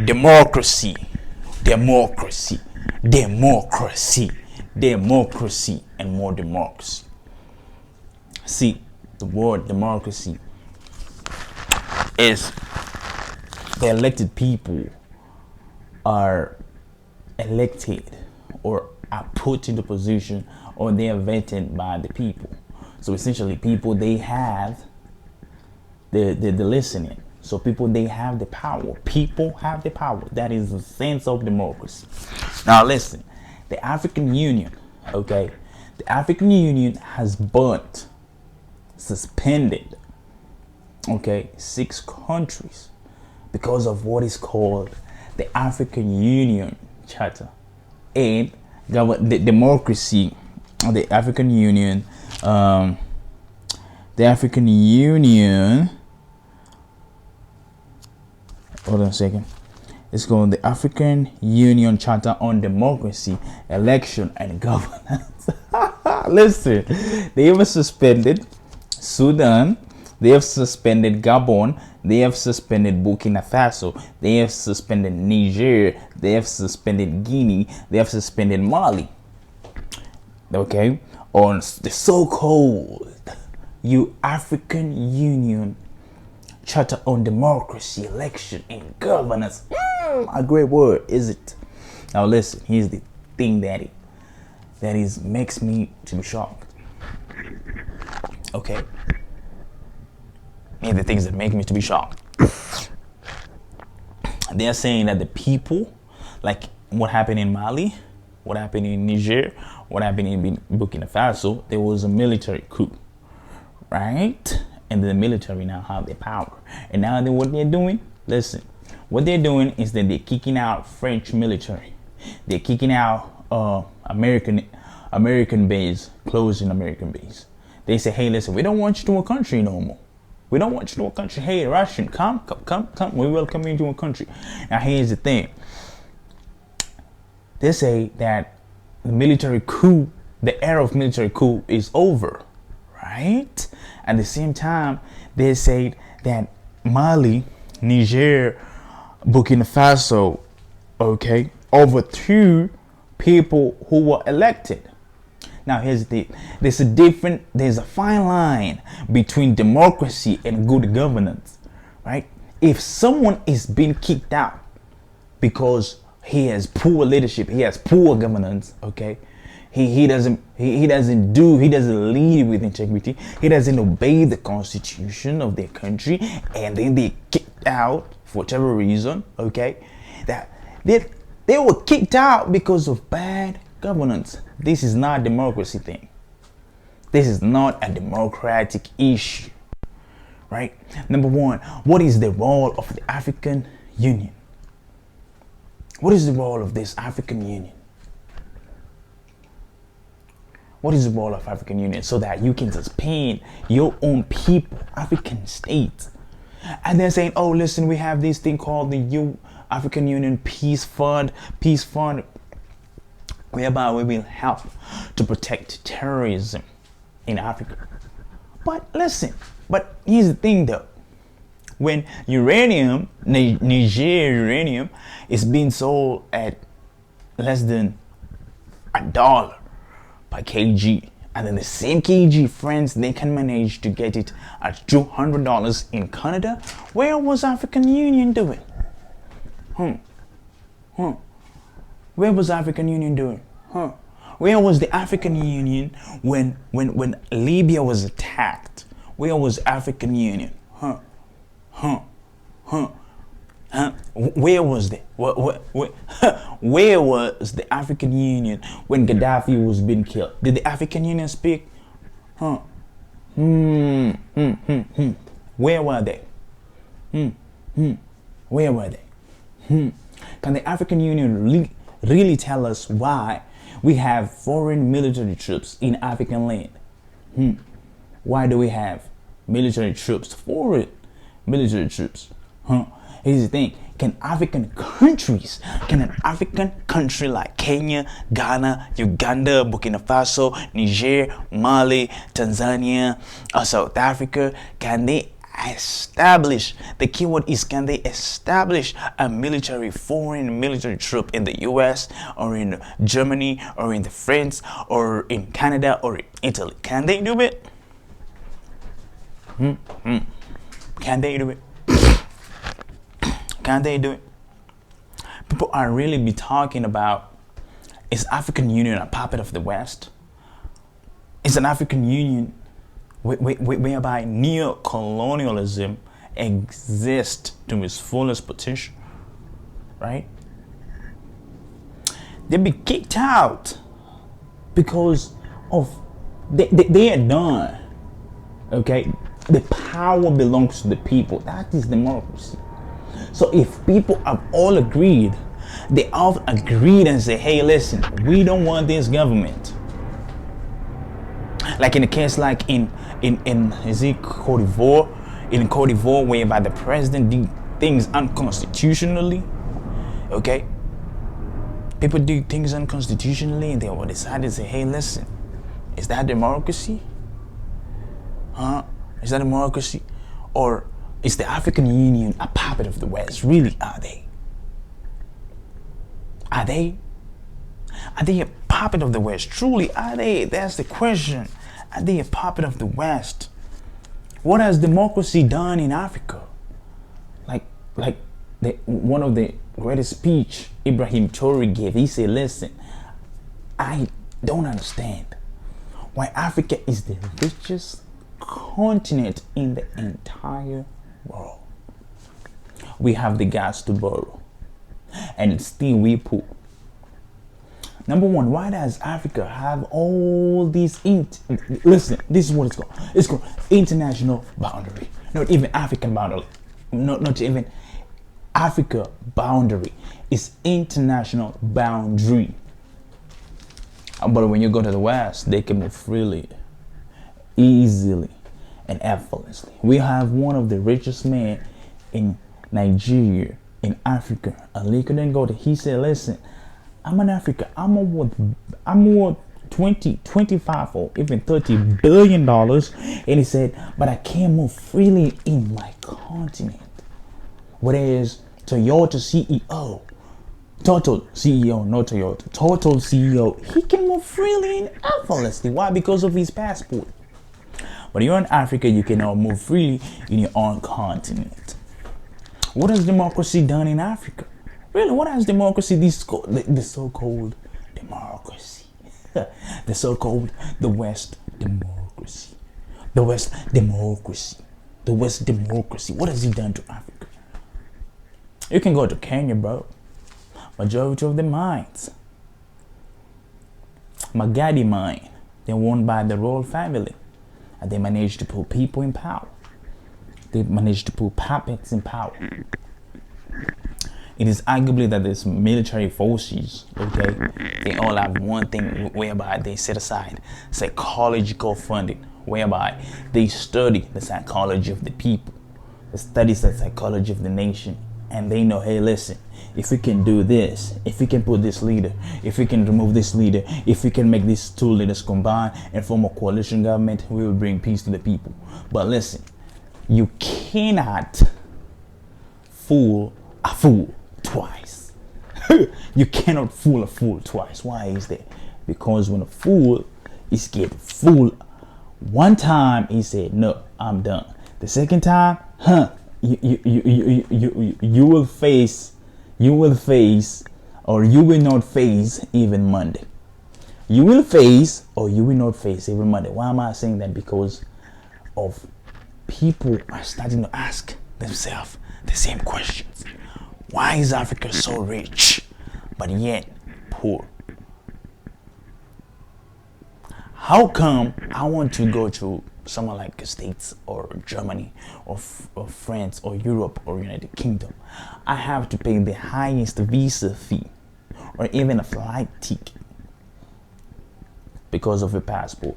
democracy, democracy, democracy, democracy, and more democracy. See, the word democracy is the elected people are elected or are put into position, or they are vetted by the people. So essentially, people, they have the listening. So people, they have the power. People have the power. That is the sense of democracy. Now listen, the African Union, okay? The African Union has burnt, suspended, okay, 6 countries because of what is called the African Union Charter and the democracy. The African Union, the African Union. Hold on a second. It's called the African Union Charter on Democracy, Election, and Governance. Listen, they have suspended Sudan, they have suspended Gabon, they have suspended Burkina Faso, they have suspended Niger, they have suspended Guinea, they have suspended Mali. Okay, on the so-called African Union Charter on Democracy, Election, and Governance. A great word, is it? Now listen, here's the thing that makes me to be shocked. Okay, here's the things that make me to be shocked. They're saying that the people, like what happened in Mali, what happened in Niger, what happened in Burkina Faso, there was a military coup, right? And the military now have the power. And now what they're doing, listen, what they're doing is that they're kicking out French military. They're kicking out American base, closing American base. They say, hey, listen, we don't want you to a country no more. We don't want you to a country. Hey, Russian, come. We welcome you to a country. Now, here's the thing. They say that the military coup, the era of military coup is over, right? At the same time, they say that Mali, Niger, Burkina Faso, okay, overthrew people who were elected. Now here's the thing. There's a fine line between democracy and good governance, right? If someone is being kicked out because he has poor leadership, he has poor governance, okay, he doesn't lead with integrity, he doesn't obey the constitution of their country, and then they kicked out for whatever reason, okay, that they were kicked out because of bad governance. This is not a democracy thing. This is not a democratic issue, right? Number one, what is the role of the African Union? What is the role of this African Union? What is the role of African Union? So that you can suspend your own people, African states. And they're saying, oh, listen, we have this thing called the African Union Peace Fund, whereby we will help to protect terrorism in Africa. But listen, here's the thing though. When uranium, Niger uranium, is being sold at less than $1 per kg, and then the same kg, friends, they can manage to get it at $200 in Canada, where was African Union doing? Where was African Union doing? Where was the African Union when Libya was attacked? Where was African Union? Where was where was the African Union when Gaddafi was being killed? Did the African Union speak? Where were they? Where were they? Can the African Union really tell us why we have foreign military troops in African land? Why do we have military troops, foreign military troops? Here's the thing. Can an African country like Kenya, Ghana, Uganda, Burkina Faso, Niger, Mali, Tanzania, or South Africa, can they establish, the keyword is, can they establish a foreign military troop in the US or in Germany or in the France or in Canada or in Italy? Can they do it? Can they do it? Can they do it? People are really be talking about, is African Union a puppet of the West? Is an African Union whereby neo-colonialism exists to its fullest potential, right? They be kicked out because of they are done. Okay, the power belongs to the people. That is democracy. So if people have all agreed, they all agreed and say, hey, listen, we don't want this government. Like in a case like in is it Cote d'Ivoire? In Cote d'Ivoire, whereby the president did things unconstitutionally. Okay? People do things unconstitutionally and they will decide to say, hey, listen, is that democracy? Huh? Is that democracy? Or is the African Union a puppet of the West? Really, are they? Are they? Are they a puppet of the West? Truly, are they? That's the question. Are they a puppet of the West? What has democracy done in Africa? Like one of the greatest speech Ibrahim Traoré gave. He said, listen, I don't understand why Africa is the richest continent in the entire world. We have the gas to borrow, and still we poor. Number one, why does Africa have all these listen, this is what it's called. It's called international boundary. Not even African boundary. Not even Africa boundary. It's international boundary. But when you go to the West, they can move freely, easily, and effortlessly. We have one of the richest men in Nigeria, in Africa, Aliko Dangote. He said, listen, I'm in Africa. I'm worth 20, 25, or even $30 billion. And he said, but I can't move freely in my continent. Whereas Toyota CEO, Total CEO, not Toyota, Total CEO, he can move freely and effortlessly. Why? Because of his passport. But you're in Africa, you cannot move freely in your own continent. What has democracy done in Africa? Really, what has democracy, the so-called democracy, the so-called the West democracy, the West democracy, the West democracy, what has it done to Africa? You can go to Kenya, bro. Majority of the mines, Magadi mine, they're owned by the royal family, and they managed to put people in power. They managed to put puppets in power. It is arguably that these military forces, okay, they all have one thing whereby they set aside psychological funding, whereby they study the psychology of the people, they study the psychology of the nation, and they know, hey, listen, if we can do this, if we can put this leader, if we can remove this leader, if we can make these two leaders combine and form a coalition government, we will bring peace to the people. But listen, you cannot fool a fool twice. You cannot fool a fool twice. Why is that? Because when a fool is get fooled one time, he said, no, I'm done. The second time, you will face, or you will not face even Monday. You will face, or you will not face even Monday. Why am I saying that? Because of people are starting to ask themselves the same questions. Why is Africa so rich, but yet poor? How come I want to go to somewhere like the States or Germany or France or Europe or United Kingdom? I have to pay the highest visa fee or even a flight ticket because of a passport.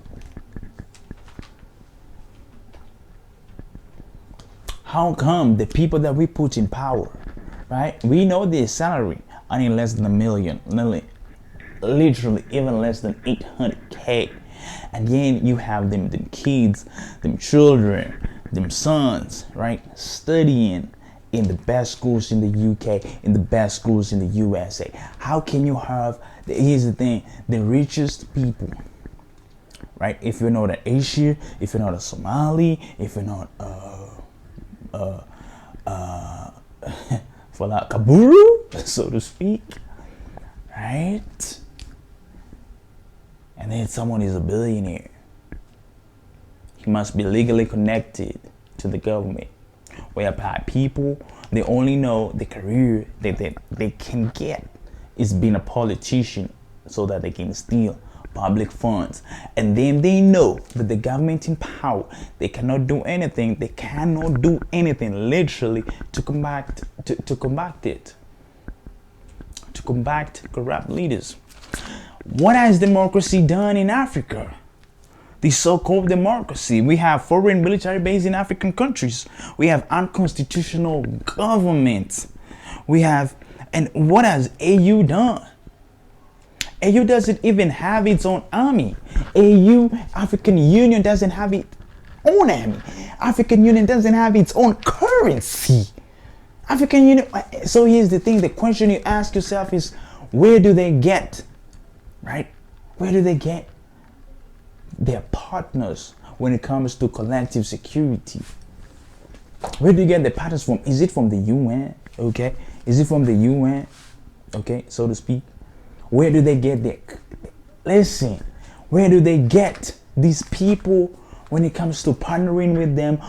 How come the people that we put in power, right? We know their salary earning less than $1 million, literally even less than 800K. And then you have them kids, them children, them sons, right, studying in the best schools in the UK, in the best schools in the USA. How can you have, here's the thing, the richest people, right? If you're not an Asian, if you're not a Somali, if you're not for like Kaburu, so to speak, right? And then someone is a billionaire. He must be legally connected to the government, whereby people, they only know the career that they can get is being a politician so that they can steal public funds. And then they know that the government in power, they cannot do anything. They cannot do anything literally to combat it, to combat corrupt leaders. What has democracy done in Africa? The so-called democracy. We have foreign military bases in African countries. We have unconstitutional governments. We have, and what has AU done? AU doesn't even have its own army. African Union doesn't have its own army. African Union doesn't have its own currency. African Union, so here's the thing, the question you ask yourself is, where do they get, right? Where do they get their partners when it comes to collective security? Where do you get the partners from? Is it from the UN? Okay. Is it from the UN? Okay, so to speak. Where do they get their, listen, where do they get these people when it comes to partnering with them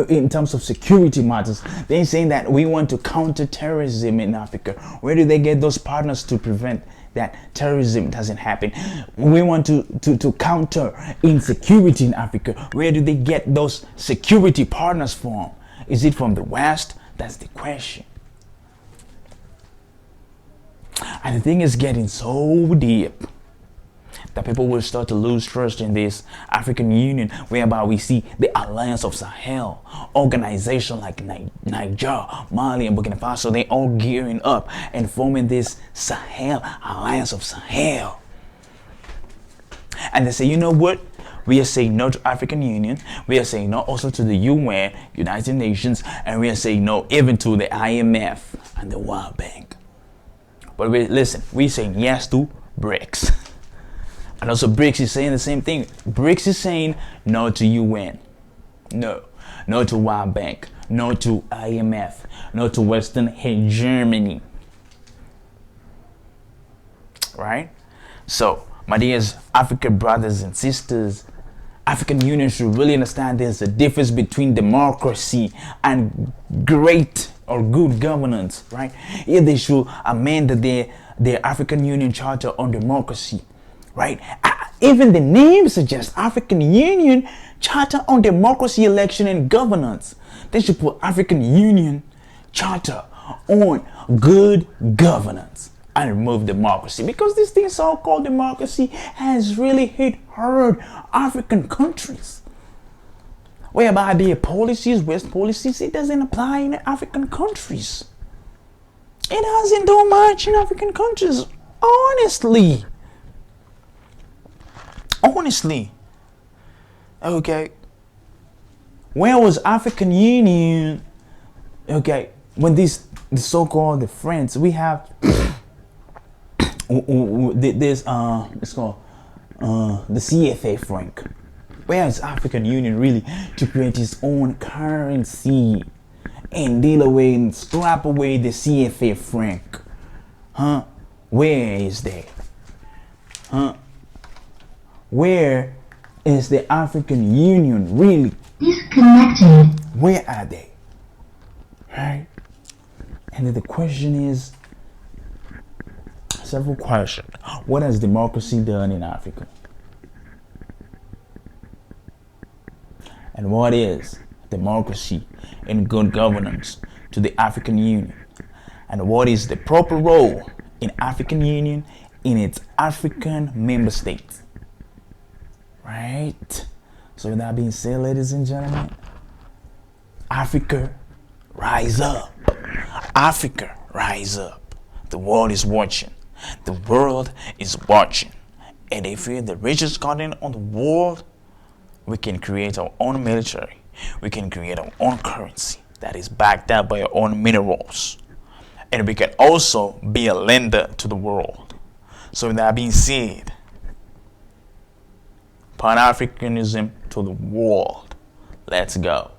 in terms of security matters? They're saying that we want to counter terrorism in Africa. Where do they get those partners to prevent that terrorism doesn't happen? We want to counter insecurity in Africa. Where do they get those security partners from? Is it from the West? That's the question. And the thing is getting so deep that people will start to lose trust in this African Union, whereby we see the Alliance of Sahel, organization like Niger, Mali, and Burkina Faso, they all gearing up and forming this Sahel, Alliance of Sahel. And they say, you know what? We are saying no to African Union. We are saying no also to the UN, United Nations, and we are saying no even to the IMF and the World Bank. But listen, we're saying yes to BRICS. And also BRICS is saying the same thing. BRICS is saying no to UN. No to World Bank. No to IMF. No to Western hegemony. Right? So, my dear African brothers and sisters, African Union should really understand there's a difference between democracy and great or good governance, right? If they should amend their African Union Charter on democracy, right? Even the name suggests African Union Charter on democracy, election, and governance. They should put African Union Charter on good governance and remove democracy, because this thing so-called democracy has really hit hard African countries, whereby their policies, West policies, it doesn't apply in African countries. It doesn't do much in African countries, honestly. Okay, where was African Union? Okay, when the so-called the friends, we have this it's called the CFA franc. Where is African Union really to create its own currency and deal away and scrap away the CFA franc? Huh? Where is that? Huh? Where is the African Union really? Disconnected. Where are they? Right? And then the question is, several questions. What has democracy done in Africa? And what is democracy and good governance to the African Union? And what is the proper role in African Union in its African member states? Right? So with that being said, ladies and gentlemen, Africa, rise up. Africa, rise up. The world is watching. The world is watching. And if we're the richest continent on the world, we can create our own military. We can create our own currency that is backed up by our own minerals. And we can also be a lender to the world. So with that being said, Pan-Africanism to the world. Let's go.